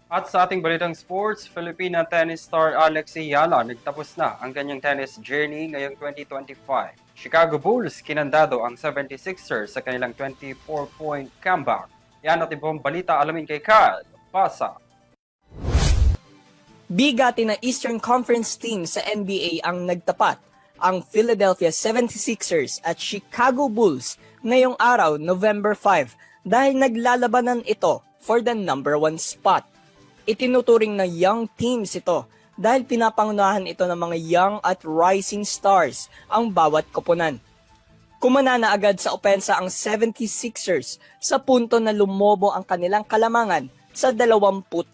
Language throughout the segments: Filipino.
At sa ating balitang sports, Filipina tennis star Alex Ayala nagtapos na ang kanyang tennis journey ngayong 2025. Chicago Bulls kinandado ang 76ers sa kanilang 24-point comeback. Yan at ibang balita alamin kay Kyle Pasa. Bigati na Eastern Conference team sa NBA ang nagtapat, ang Philadelphia 76ers at Chicago Bulls ngayong araw, November 5, dahil naglalabanan ito for the number 1 spot. Itinuturing na young teams ito dahil pinapangunahan ito ng mga young at rising stars ang bawat koponan. Kumana na agad sa opensa ang 76ers sa punto na lumobo ang kanilang kalamangan sa 24.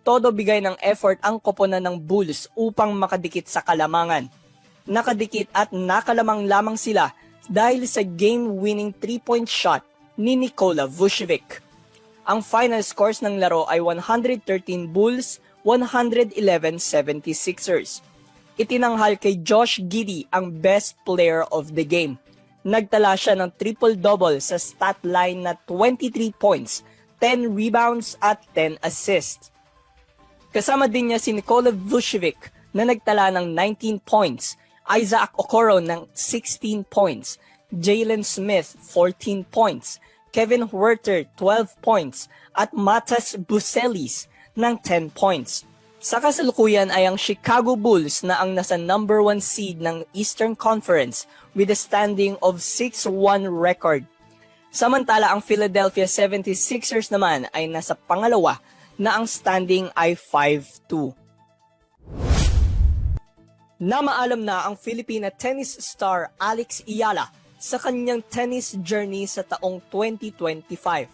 Todo bigay ng effort ang koponan ng Bulls upang makadikit sa kalamangan. Nakadikit at nakalamang lamang sila dahil sa game-winning 3-point shot ni Nikola Vucevic. Ang final scores ng laro ay 113 Bulls, 111 76ers. Itinanghal kay Josh Giddey ang best player of the game. Nagtala siya ng triple-double sa stat line na 23 points, 10 rebounds at 10 assists. Kasama din niya si Nikola Vucevic na nagtala ng 19 points, Isaac Okoro ng 16 points, Jalen Smith 14 points, Kevin Huerter 12 points at Matas Buzelis ng 10 points. Sa kasalukuyan ay ang Chicago Bulls na ang nasa number 1 seed ng Eastern Conference with a standing of 6-1 record. Samantala ang Philadelphia 76ers naman ay nasa pangalawa na ang standing ay 5-2. Namaalam na ang Filipina tennis star Alex Ayala sa kanyang tennis journey sa taong 2025.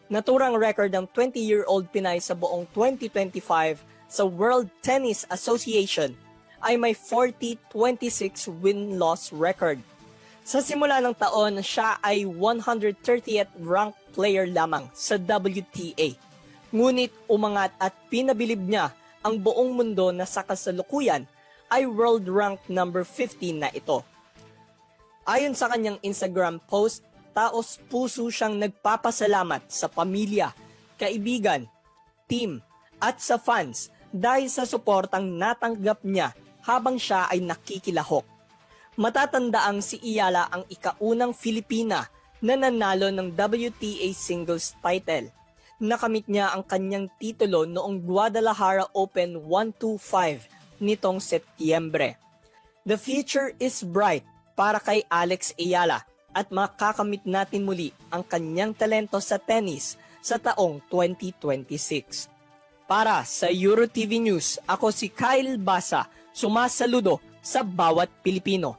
Naturang record ng 20-year-old Pinay sa buong 2025 sa World Tennis Association ay may 40-26 win-loss record. Sa simula ng taon, siya ay 130th ranked player lamang sa WTA. Ngunit umangat at pinabilib niya ang buong mundo na sa kasalukuyan ay world rank number 15 na ito. Ayon sa kanyang Instagram post, taos puso siyang nagpapasalamat sa pamilya, kaibigan, team, at sa fans dahil sa suportang natanggap niya habang siya ay nakikilahok. Matatandaang si Ayala ang ikaunang Filipina na nanalo ng WTA singles title. Nakamit niya ang kanyang titulo noong Guadalajara Open 125 nitong Setyembre. The future is bright para kay Alex Ayala at makakamit natin muli ang kanyang talento sa tennis sa taong 2026. Para sa EuroTV News, ako si Kyle Basa, sumasaludo sa bawat Pilipino.